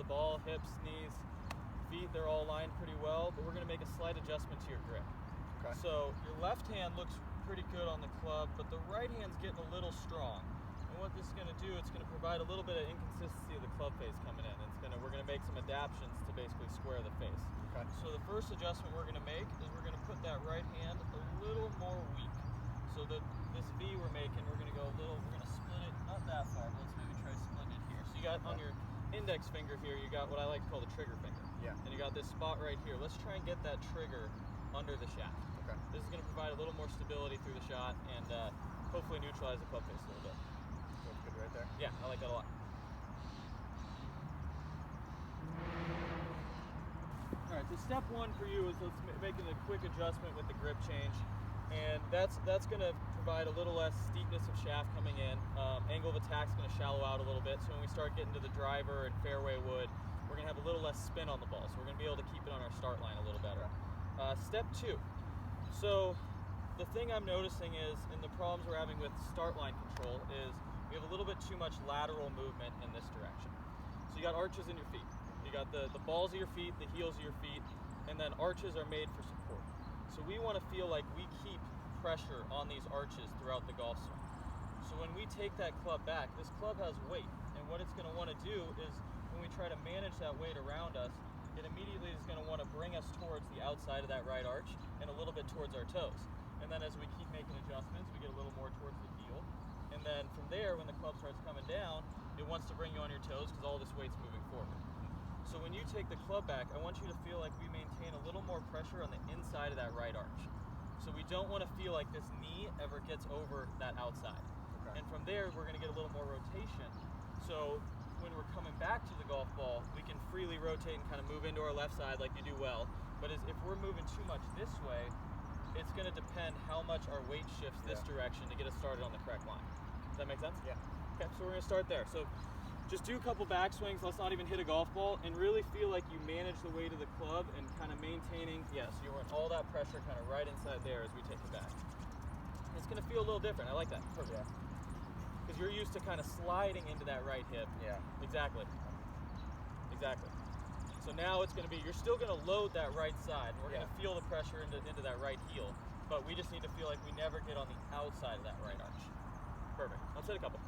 the ball, hips, knees, feet, they're all aligned pretty well, but we're gonna make a slight adjustment to your grip. Okay. So your left hand looks pretty good on the club, but the right hand's getting a little strong. And what this is gonna do, it's gonna provide a little bit of inconsistency of the club face coming in. We're gonna make some adaptations to basically square the face. Okay. So the first adjustment we're gonna make is we're gonna put that right hand a little more weak. So that this V we're making, we're gonna split it, not that far, but let's maybe try splitting it here. So you got on your index finger here, you got what I like to call the trigger finger. Yeah. And you got this spot right here. Let's try and get that trigger under the shaft. Okay. This is gonna provide a little more stability through the shot and hopefully neutralize the club face a little bit. Looks good right there. Yeah, I like that a lot. All right, so step one for you is making a quick adjustment with the grip change. And that's going to provide a little less steepness of shaft coming in. Angle of attack is going to shallow out a little bit. So when we start getting to the driver and fairway wood, we're going to have a little less spin on the ball. So we're going to be able to keep it on our start line a little better. Step two. So the thing I'm noticing is, in the problems we're having with start line control, is we have a little bit too much lateral movement in this direction. So you got arches in your feet. You got the balls of your feet, the heels of your feet, and then arches are made for support. So we want to feel like we keep pressure on these arches throughout the golf swing. So when we take that club back, this club has weight, and what it's going to want to do is, when we try to manage that weight around us, it immediately is going to want to bring us towards the outside of that right arch and a little bit towards our toes. And then as we keep making adjustments, we get a little more towards the heel. And then from there, when the club starts coming down, it wants to bring you on your toes because all this weight's moving forward. So when you take the club back, I want you to feel like we maintain a little more pressure on the inside of that right arch. So we don't want to feel like this knee ever gets over that outside. Okay. And from there, we're going to get a little more rotation. So when we're coming back to the golf ball, we can freely rotate and kind of move into our left side like you do well. But if we're moving too much this way, it's going to depend how much our weight shifts this direction to get us started on the correct line. Does that make sense? Yeah. Okay, so we're going to start there. So just do a couple backswings, let's not even hit a golf ball, and really feel like you manage the weight of the club and kind of maintaining, so you want all that pressure kind of right inside there as we take it back. It's going to feel a little different. I like that. Perfect. Yeah. Because you're used to kind of sliding into that right hip. Yeah. Exactly. So now it's going to be, you're still going to load that right side, and we're going to feel the pressure into that right heel, but we just need to feel like we never get on the outside of that right arch. Perfect. Let's hit a couple.